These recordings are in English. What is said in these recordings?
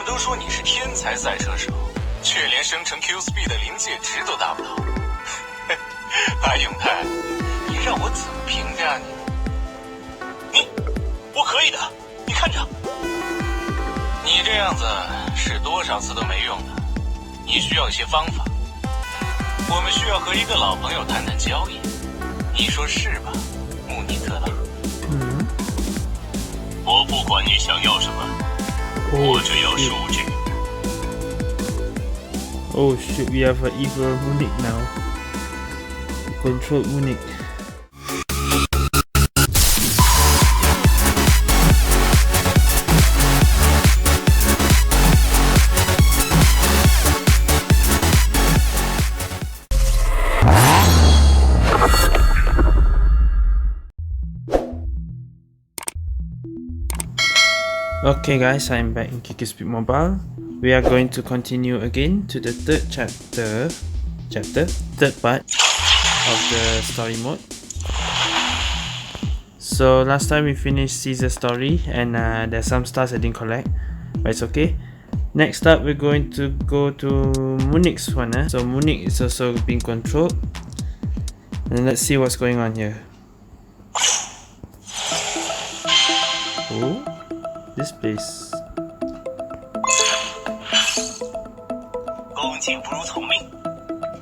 们都说你是天才赛车手，却连生成 Q Speed 的临界值都达不到。白永泰，你让我怎么评价你？我可以的，你看着。你这样子试多少次都没用的，你需要一些方法。我们需要和一个老朋友谈谈交易，你说是吧，穆尼特拉？我不管你想要什么，我只要数据。Oh shit, we have an evil Munich now. Control Munich. Okay guys, I'm back in QQ Speed Mobile. We are going to continue again to the third part of the story mode. So last time we finished Caesar's story and there's some stars I didn't collect, but it's okay. Next up we're going to go to Munich's one. So Munich is also being controlled, and let's see what's going on here. Oh, this place. 恭敬不如从命。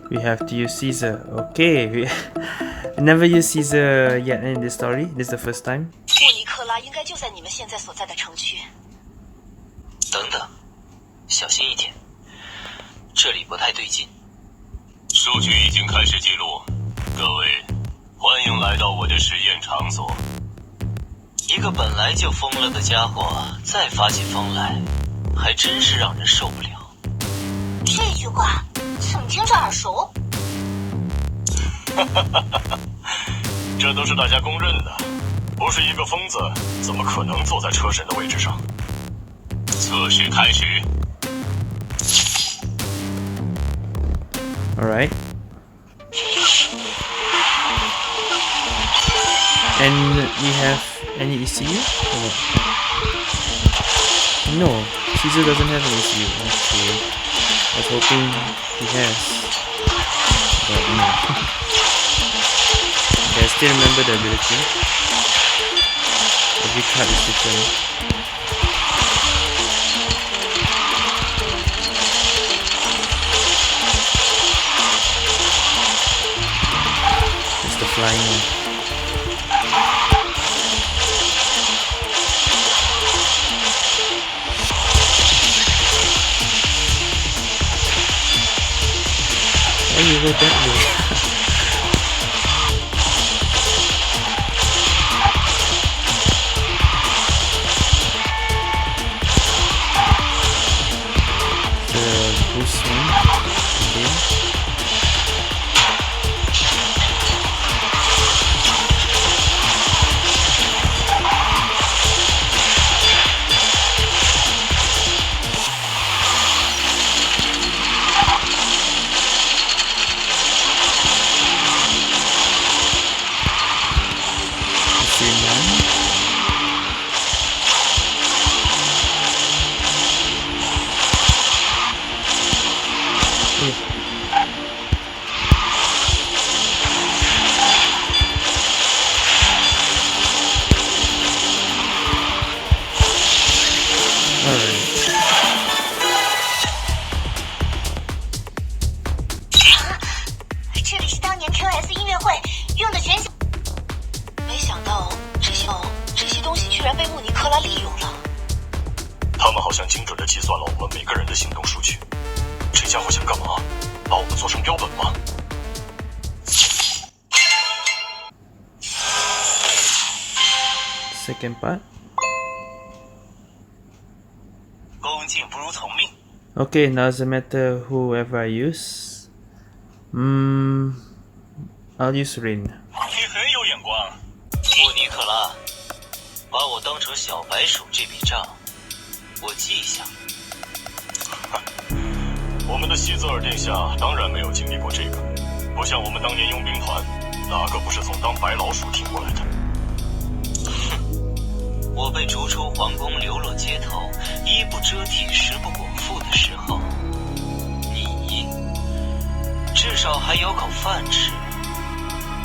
We have to use Caesar. Okay, we never used Caesar yet in this story. This is the first time. 穆尼克拉应该就在你们现在所在的城区。等等，小心一点，这里不太对劲。数据已经开始记录，各位，欢迎来到我的实验场所。一个本来就疯了的家伙，再发起疯来，还真是让人受不了。这句话怎么听着耳熟？这都是大家公认的，不是一个疯子，怎么可能坐在车神的位置上？测试开始。Alright. And we have any ECU? No, Caesar doesn't have an ECU. Okay. I was hoping he has. But no. Okay, I still remember the ability. Every card is different. It's the flying one. Why you go that way? The boost one. Okay. Second part. Okay, now doesn't matter whoever I use. I'll use Rain. 你很有眼光，穆尼克拉，把我当成小白鼠这笔账，我记下。我们的希泽尔殿下当然没有经历过这个，不像我们当年佣兵团，哪个不是从当白老鼠挺过来的？我被逐出皇宫，流落街头，衣不遮体，食不果腹的时候，你至少还有口饭吃。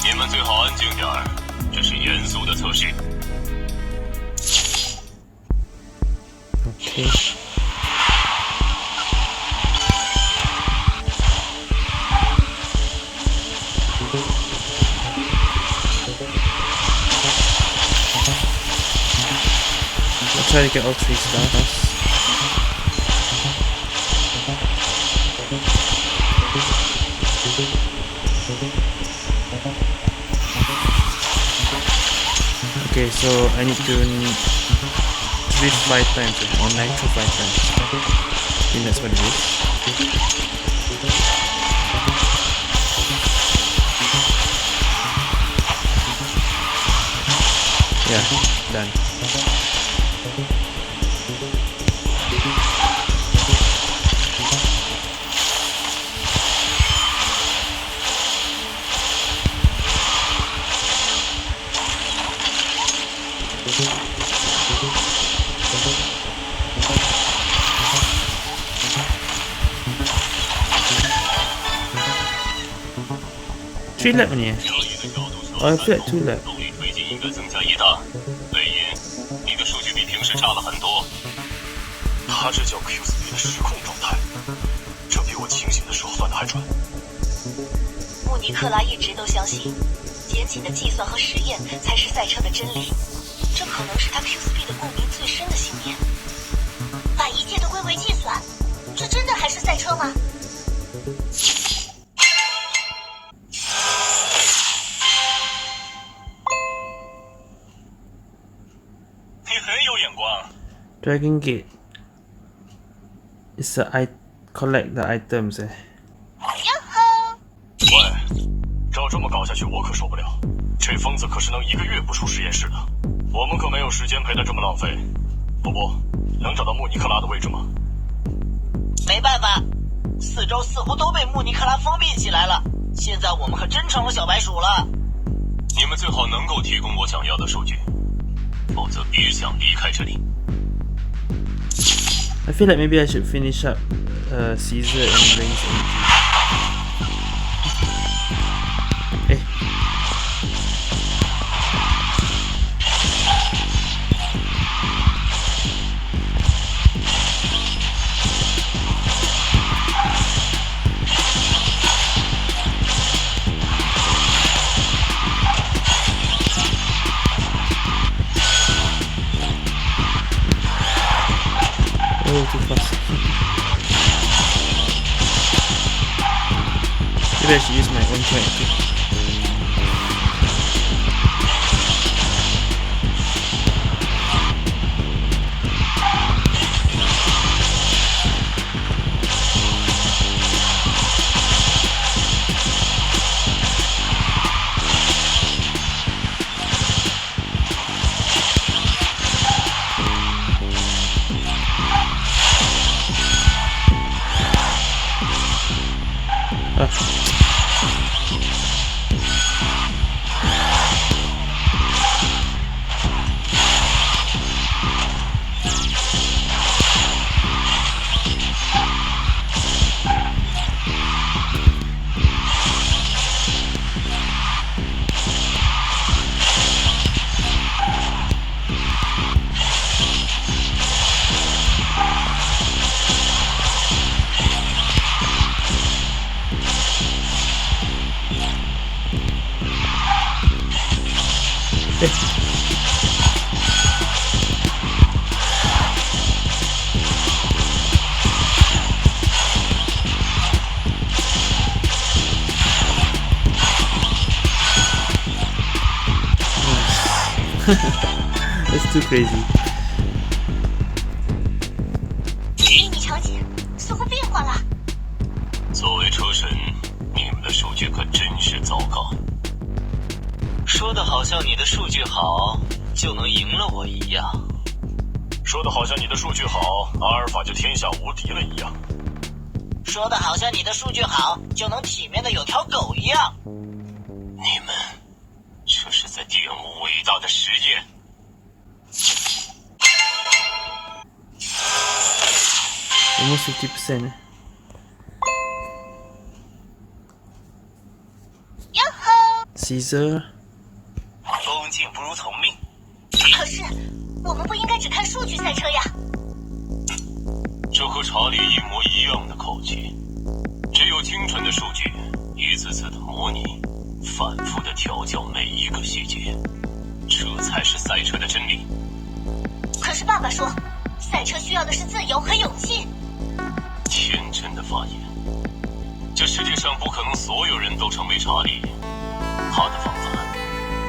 你们最好安静点儿，这是严肃的测试。Okay. I'll try to get all 3 stars. Okay, so I need to read 5 times or nitro 5 times. I think that's what it is. Yeah, done. Three lap only. Oh, I feel like 2 lap. 动力推进应该增加1大。魏银，你的数据比平时差了很多。他这叫 Q speed 的失控状态，这比我清醒的时候算的还准。穆尼克拉一直都相信，严谨的计算和实验才是赛车的真理。这可能是他 Q speed 共鸣最深的信念。把一切都归为计算，这真的还是赛车吗？你很有眼光。 Dragon Gate. It's I collect the items. 呀吼！喂，照这么搞下去，我可受不了。这疯子可是能1个月不出实验室的，我们可没有时间陪他这么浪费。波波，能找到穆尼克拉的位置吗？没办法，四周似乎都被穆尼克拉封闭起来了。现在我们可真成了小白鼠了。你们最好能够提供我想要的数据，否则别想离开这里。 I feel like maybe I should finish up Caesar and Reigns energy. Eh. Oh, too fast. Maybe I should use my own point too. That's too crazy. 伊米乔姐，似乎变化了。作为车神，你们的数据可真是糟糕。说的好像你的数据好就能赢了我一样。说的好像你的数据好，阿尔法就天下无敌了一样。说的好像你的数据好就能体面的有条狗一样。你们这是在玷污伟大的实验。Almost 50%. 哟吼！ Caesar. 恭敬不如从命。可是我们不应该只看数据赛车呀。这和查理一模一样的口气。只有精准的数据，一次次的模拟，反复的调教每一个细节，这才是赛车的真理。可是爸爸说，赛车需要的是自由和勇气。天真的发言。这世界上不可能所有人都成为查理，他的方法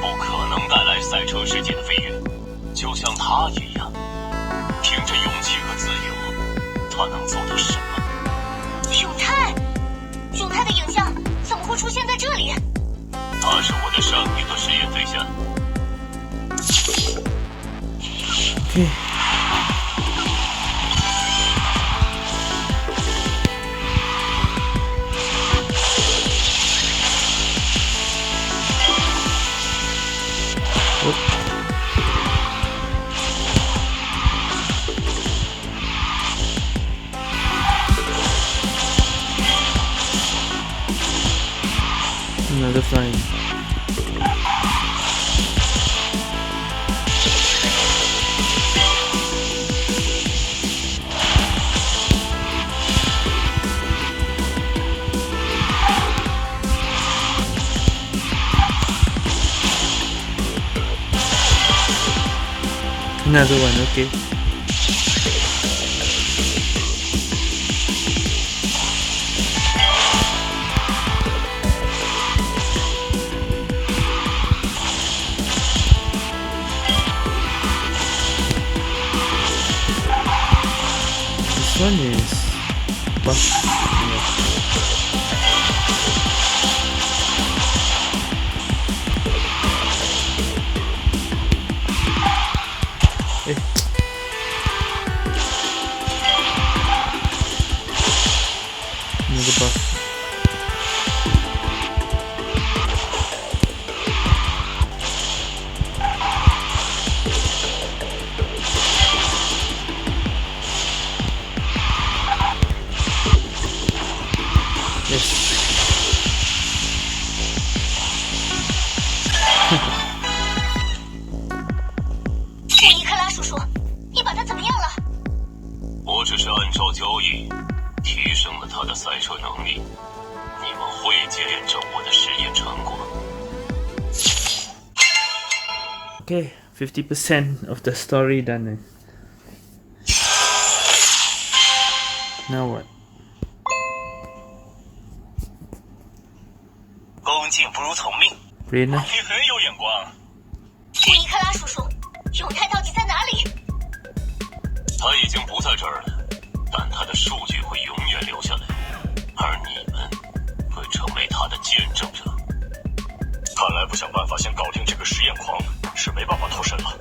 不可能带来赛车世界的飞跃，就像他一样，凭着勇气和自由，他能做到什么？永泰的影像怎么会出现在这里？他是我的上一个实验对象。Okay. Another flying. Another one, okay. This one is buff. Yeah. Another buff. Yes. 布尼克拉叔叔，你把他怎么样了？我只是按照交易提升了他的赛车能力，你们会见证我的实验成果。Okay, 50% of the story done then. Now what? 恭敬不如从命。 Rena? 你很有眼光。布尼克拉叔叔，永泰到底在哪里？他已经不在这儿了，但他的数据会永远留下来，而你们会成为他的见证者。看来不想办法先搞定这个实验狂，是没办法脱身了。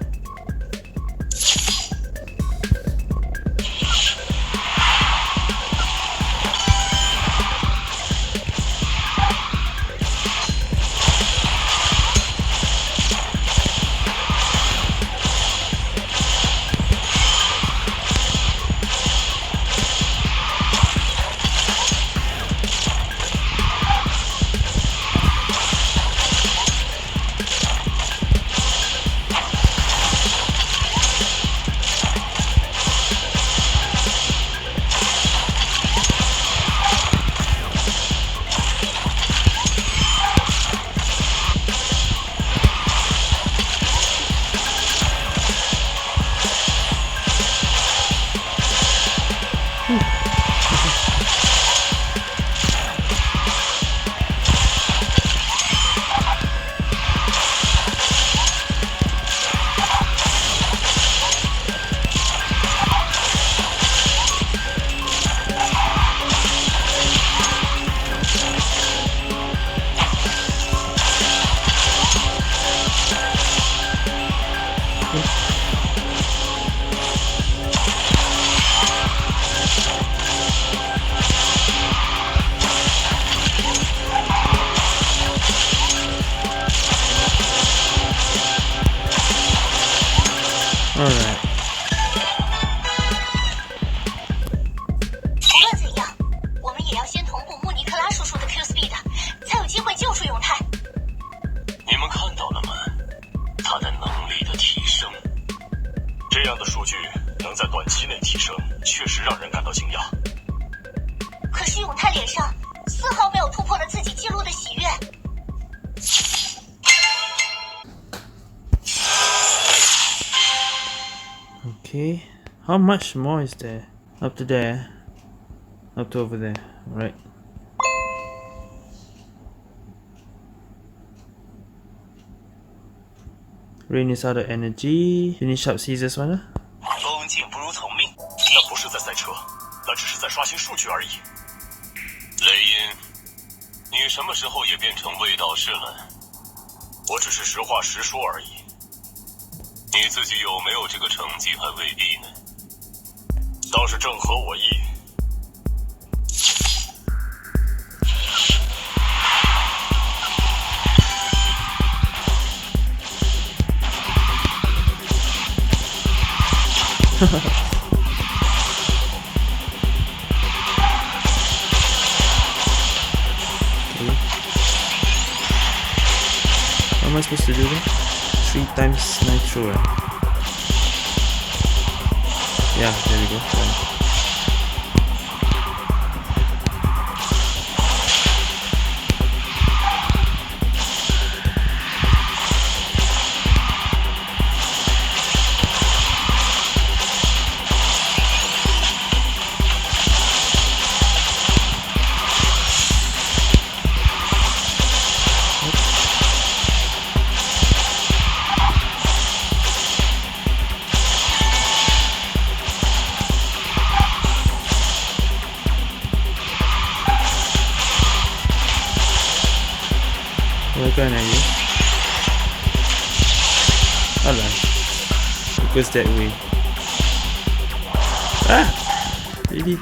确实让人感到惊讶。可是永泰脸上丝毫没有突破了自己记录的喜悦。Okay, how much more is there? Up to there, up to over there, right? Rain is out of energy. Finish up Caesar's one. 恭敬不如从命，那不是在赛车，那只是在刷新数据而已。雷音，你什么时候也变成卫道士了？我只是实话实说而已。你自己有没有这个成绩还未必呢。倒是正合我意。How am I supposed to do that? 3 times nitro. Yeah, there we go. Done. Bukan lagi. Alah, it goes that way. Ah, really?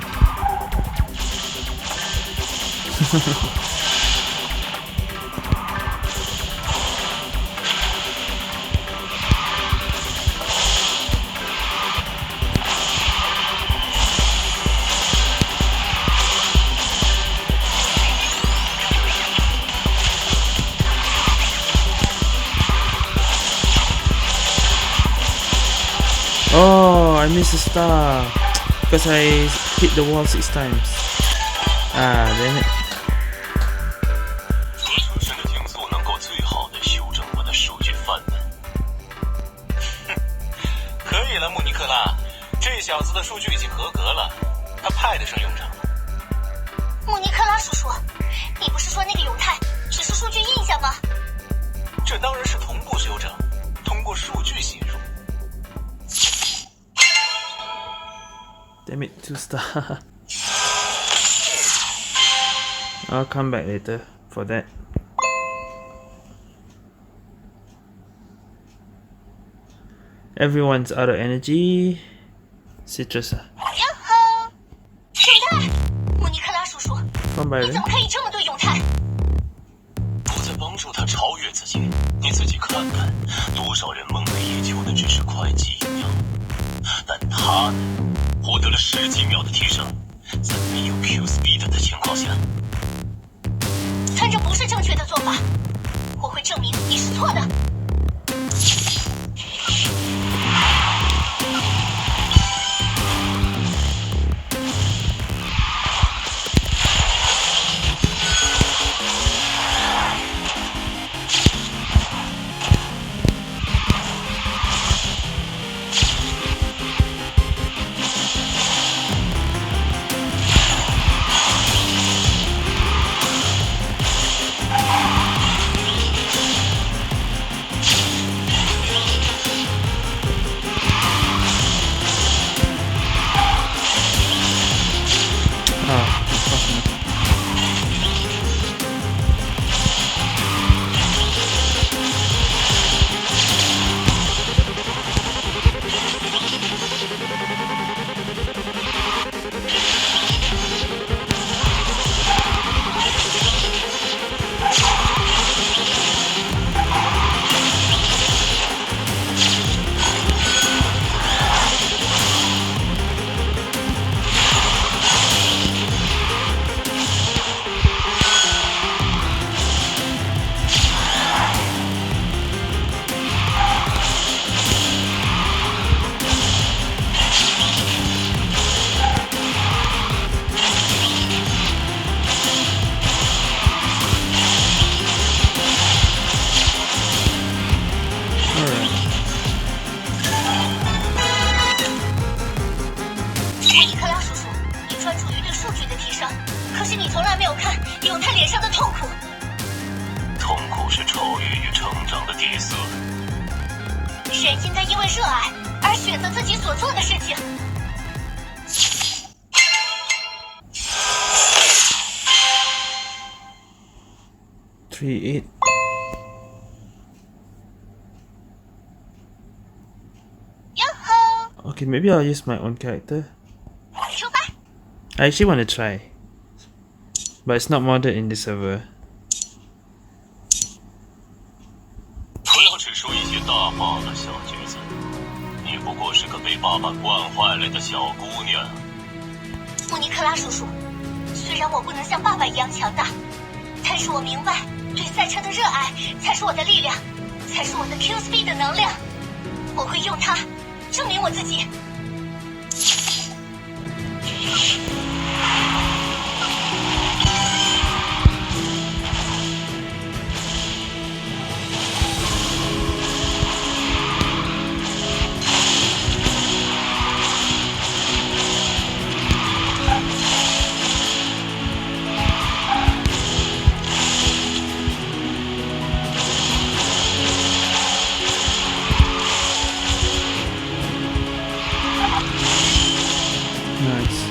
Oh, I missed a star because I hit the wall 6 times. Ah, damn it. 合成身的竞速能够最好的修正我的数据泛呢。可以了，穆尼克拉，这小子的数据已经合格了，他派得上用场了。穆尼克拉叔叔，你不是说那个永泰只是数据印象吗？这当然是同步修正，通过数据写入。Damn it, 2 star. I'll come back later for that. Everyone's out of energy. Citrus. 呀哈！永泰，穆尼克拉叔叔， Come by 你怎么可以这么对永泰？我在帮助他超越自己，你自己看看，多少人梦寐以求的只是快几秒，但他呢，获得了10几秒的提升，在没有 Q Speed 的情况下。但这不是正确的做法，我会证明你是错的。直专注于对数据的提升，可是你从来没有看永泰脸上的痛苦。痛苦是超越与成长的底色。人应该因为热爱而选择自己所做的事情。3-8. Okay, maybe I'll use my own character. 出发。 I actually want to try, but it's not modded in the server. 不要只说一些大话了，小橘子。你不过是个被爸爸惯坏了的小姑娘。穆尼克拉叔叔，虽然我不能像爸爸一样强大，但是我明白，对赛车的热爱才是我的力量，才是我的 Q Speed 的能量。我会用它证明我自己。Nice.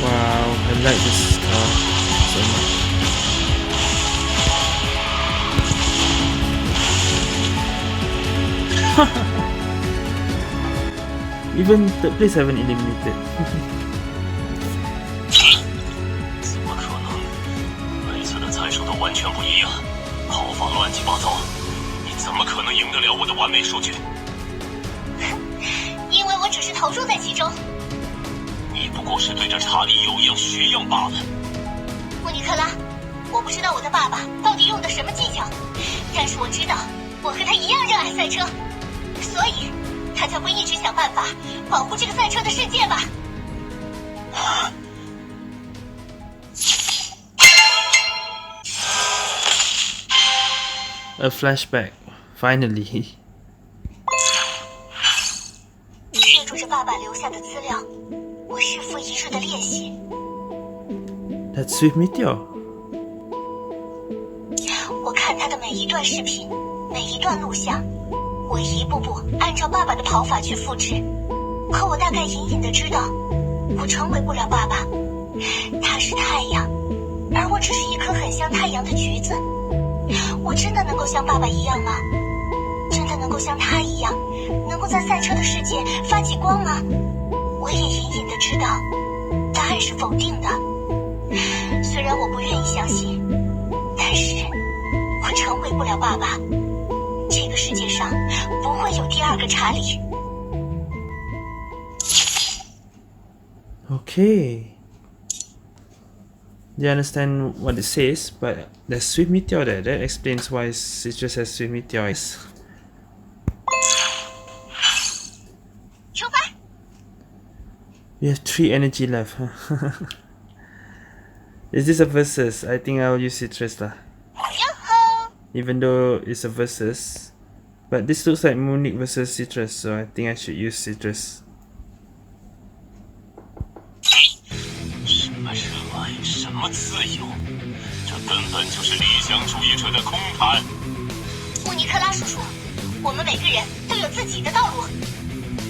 Wow, I like this car so much. Even third place haven't eliminated. 怎么可能？每次的参数都完全不一样，跑法乱七八糟，你怎么可能赢得了我的完美数据？因为我只是投入在其中。你不过是对着查理有样学样罢了。穆尼克拉，我不知道我的爸爸到底用的什么技巧，但是我知道我和他一样热爱赛车，所以他将会一直想办法保护这个赛车的世界吧。A flashback, finally. 借助着爸爸留下的资料，我日复一日的练习。That's Swift Meteor. 我看他的每一段视频，每一段录像，我一步步按照爸爸的跑法去复制。可我大概隐隐的知道，我成为不了爸爸。他是太阳，而我只是一颗很像太阳的橘子。我真的能够像爸爸一样吗？真的能够像他一样，能够在赛车的世界发起光吗？我也隐隐的知道，答案是否定的。虽然我不愿意相信，但是我成为不了爸爸。这个世界上不会有第二个查理。Okay. You understand what it says, but there's Swift Meteor there. That explains why Citrus has Swift Meteor. 出发！ We have 3 energy left. Huh? Is this a versus? I think I'll use Citrus lah. Even though it's a versus. But this looks like Munich versus Citrus, so I think I should use Citrus. 什么热爱，什么自由，这根本就是理想主义者的空谈。穆尼克拉叔叔，我们每个人都有自己的道路。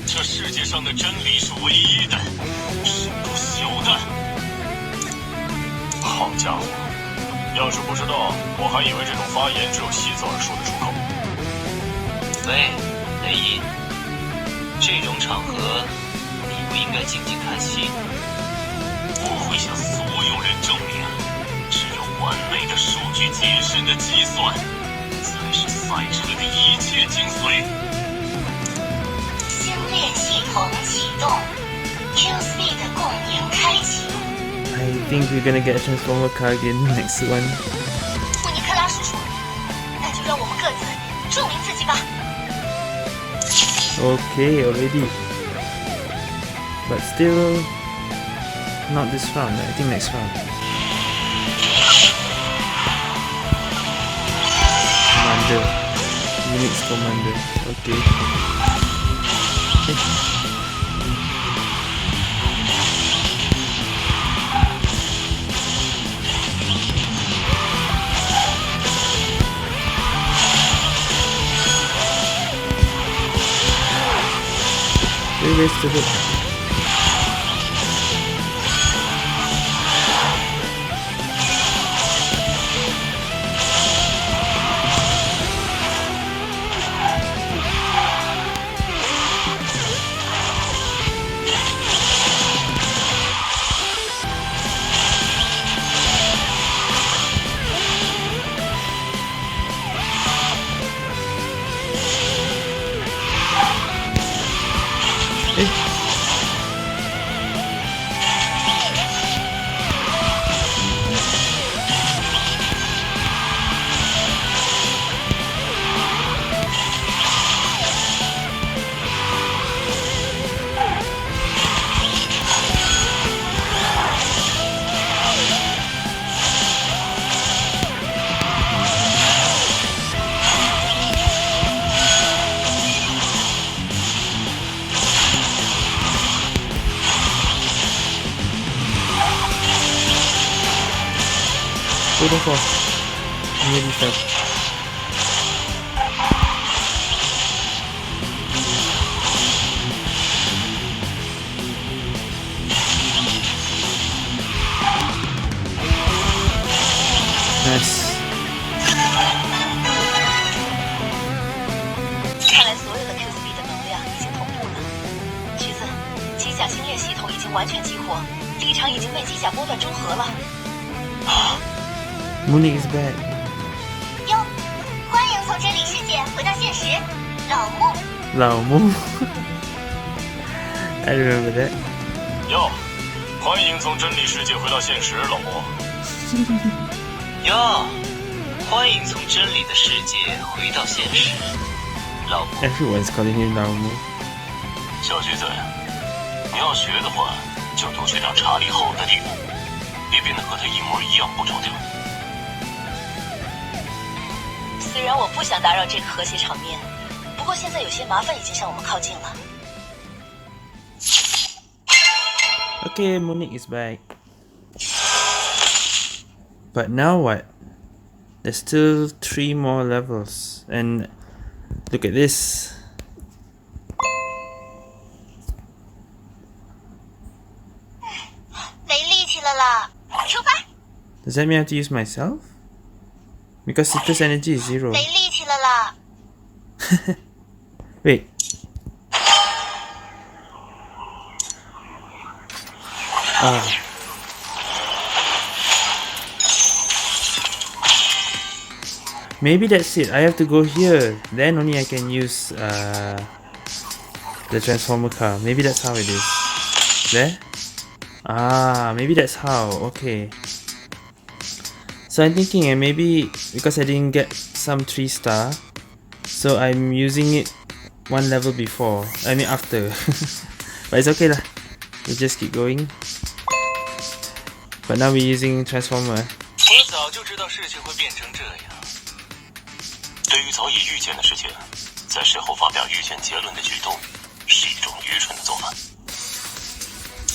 这世界上的真理是唯一的，是不朽的。好家伙，要是不知道，我还以为这种发言只有戏子儿说得出口。喂，雷伊，这种场合，你不应该静静看戏。我会向所有人证明，只有完美的数据谨慎的计算，才是赛车的一切精髓。星链系统启动 ，Q-Speed 共鸣开启。I think we're gonna get a transformer car again next one. 穆尼克拉叔叔，那就让我们各自证明自己吧。Okay, already. But still, not this round. I think next round. Commander. Unix Commander. Okay. Very ways to hit. Beautiful. Nearly fell. Nice. 看来所有的 Q-Speed 的能量已经同步了。橘子，机甲星链系统已经完全激活，立场已经被机甲波段中和了。Munich is back. 哟，欢迎从真理世界回到现实，老穆。老木. I remember that. 哟，欢迎从真理世界回到现实，老莫。哟，欢迎从真理的世界回到现实，老莫。 Everyone's calling him 老木. 小橘子，你要学的话，就多学点查理好的地方，别变得和他一模一样不着调。虽然我不想打扰这个和谐场面，不过现在有些麻烦已经向我们靠近了。Okay, Munich is back. But now what? There's still 3 more levels. And look at this. 没力气了啦，出发！ Does that mean I have to use myself? Because Citrus energy is 0. 没力气了啦。Wait. Maybe that's it. I have to go here. Then only I can use the transformer car. Maybe that's how it is. There? Maybe that's how. Okay. So I'm thinking maybe because I didn't get some 3-star, so I'm using it 1 level before. I mean after. But it's okay lah. We'll just keep going. But now we're using transformer. 我早就知道事情会变成这样。对于早已预见的事情，在事后发表预见结论的举动，是一种愚蠢的做法。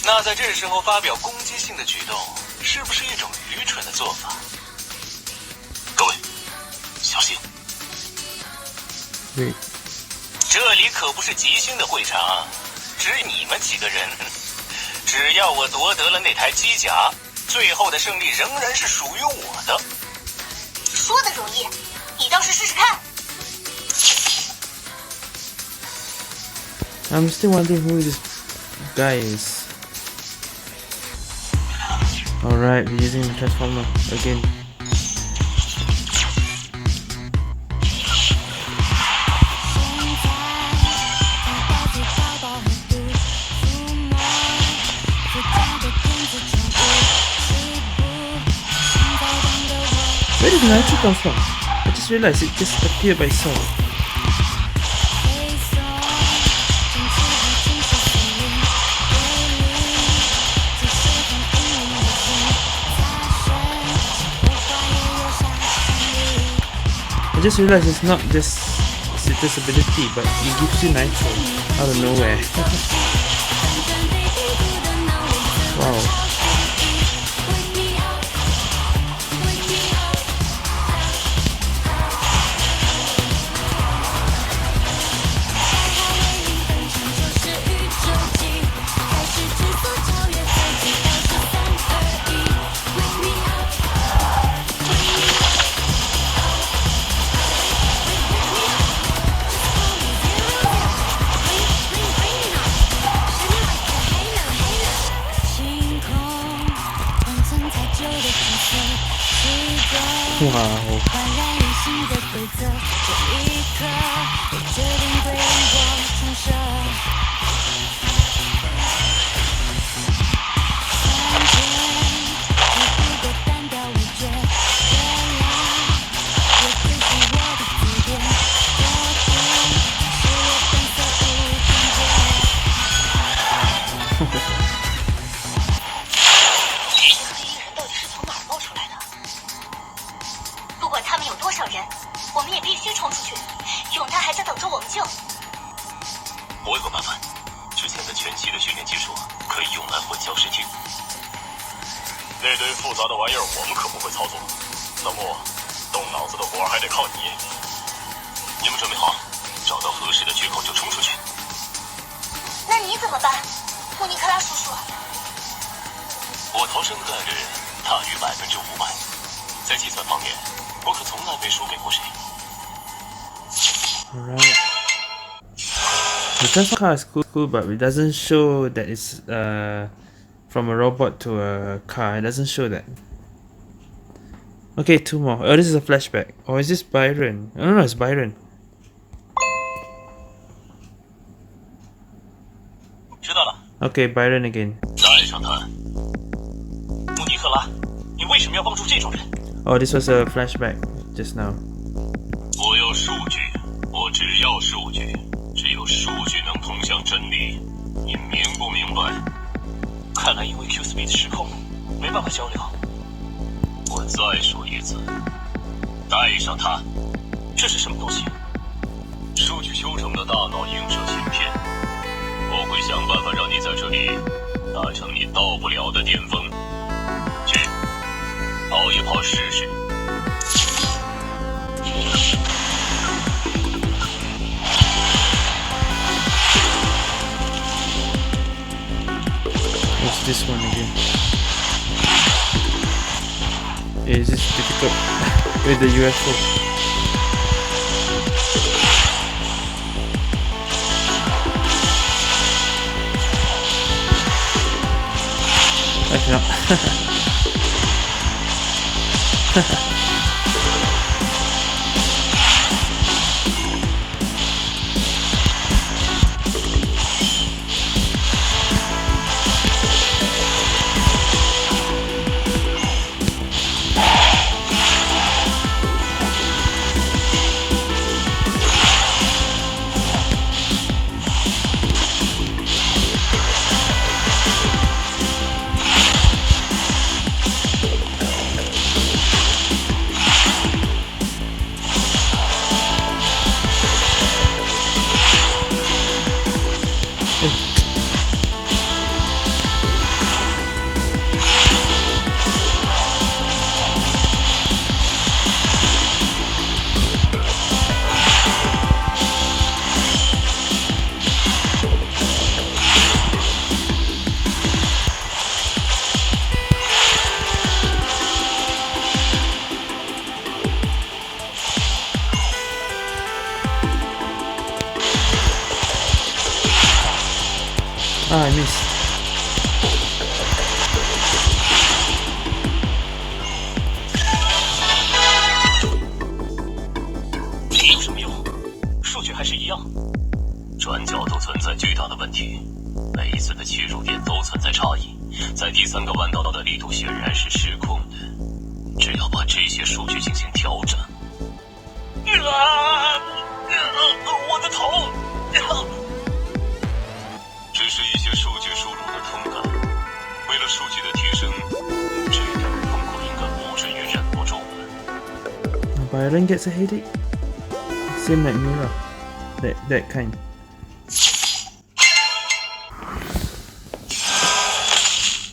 那在这时候发表攻击性的举动，是不是一种愚蠢的做法？各位，小心！ Wait. 这里可不是吉星的会场，只你们几个人。只要我夺得了那台机甲，最后的胜利仍然是属于我的。说的容易，你倒是试试看。I'm still wondering who this guy is. Alright, we're using the transformer again. Where did Nitro come from? I just realized it just appeared by itself. I just realized it's not just Citrus ability, but it gives you Nitro out of nowhere. Wow. Wow.我有个办法，之前的全息的训练技术可以用来混淆视听。那堆复杂的玩意儿我们可不会操作，那么动脑子的活儿还得靠你。你们准备好，找到合适的缺口就冲出去。那你怎么办，穆尼克拉叔叔？我逃生概率大于500%，在计算方面，我可从来没输给过谁。Alright. The transfer car is cool, but it doesn't show that it's from a robot to a car. It doesn't show that. Okay, 2 more. Oh, this is a flashback. Or is this Byron? Oh, no, it's Byron. 知道了。Okay, Byron again. 带上他。穆尼克拉，你为什么要帮助这种人？ Oh, this was a flashback just now. 我要数据，我只要数据，只有数据能通向真理，你明不明白？看来因为 Q Speed 失控，没办法交流。我再说一次，带上它。这是什么东西？数据修成的大脑映射芯片，我会想办法让你在这里达成你到不了的巅峰。去，跑一跑试试。What's this one again? Is this difficult with the UFO? I cannot. Ah, I missed. 有什么用？数据还是一样。转角都存在巨大的问题，每一次的切入点都存在差异，在第三个弯道的力度显然是失控的。只要把这些数据进行调整。我的头！只是一些数据输入的痛感。为了数据的提升，这点痛苦应该不至于忍不住了。 Byron gets a headache. Same like Mira. That kind.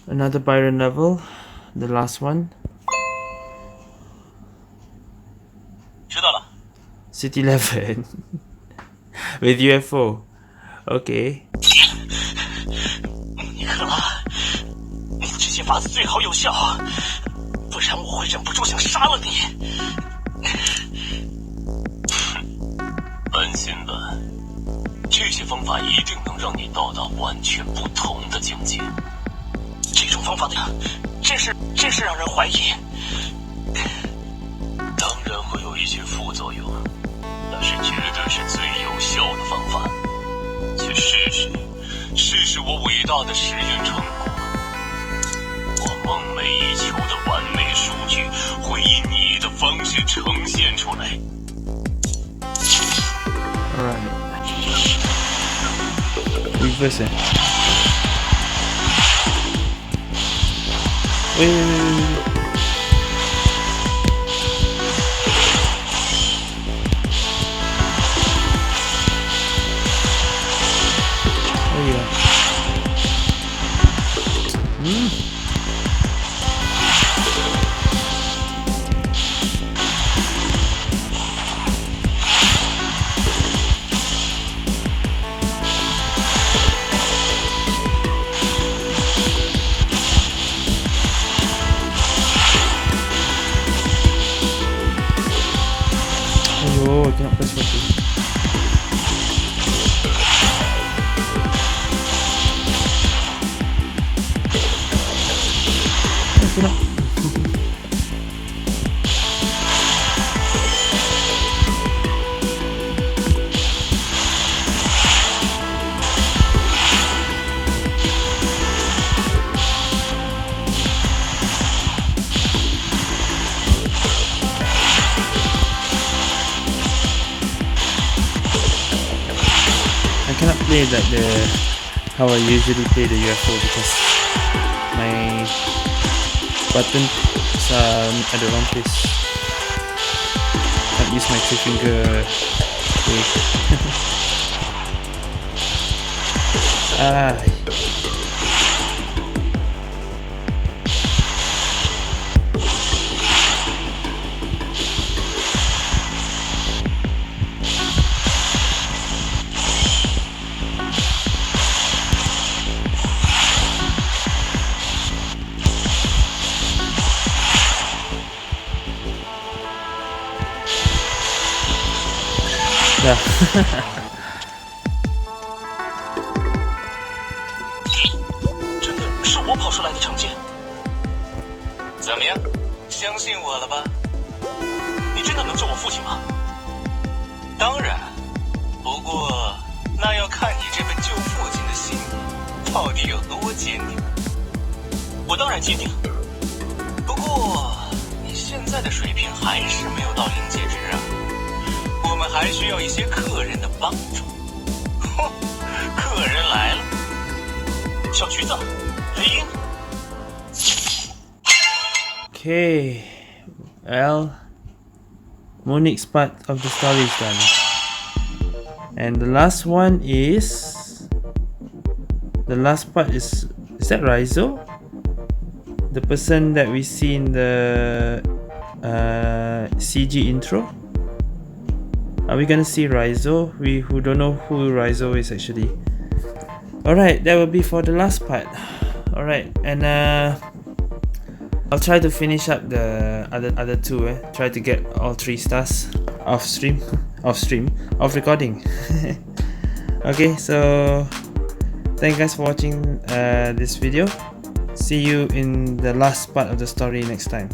Another Byron level. The last one. 知道了。 City 11. With UFO. Okay. 尼克拉，你这些法子最好有效，不然我会忍不住想杀了你。安心吧，这些方法一定能让你到达完全不同的境界。这种方法的，真是让人怀疑。当然会有一些副作用，但是绝对是最有效的方法。去试试我伟大的实验成果。我梦寐以求的完美数据会以你的方式呈现出来。Alright. Reverse it. Wait. Oh yeah. Oh, I cannot press button. I cannot. I cannot play like how I usually play the UFO because my buttons are at the wrong place. Can't use my 3-finger way. Ah. Yeah. 真的是我跑出来的成绩。怎么样？相信我了吧？你真的能救我父亲吗？当然，不过那要看你这份救父亲的心到底有多坚定。我当然坚定。不过你现在的水平还是没有到临界值啊，我们还需要一些客人的帮助。哼，客人来了，小橘子，雷英。Okay. Well, Monique's part of the story is done. And the last one is... The last part is that Raizo? The person that we see in the CG intro? Are we gonna see Raizo? We who don't know who Raizo is actually. Alright, that will be for the last part. Alright, and I'll try to finish up the other two. Try to get all 3 stars off recording. Okay, so Thank you guys for watching this video. See you in the last part of the story next time.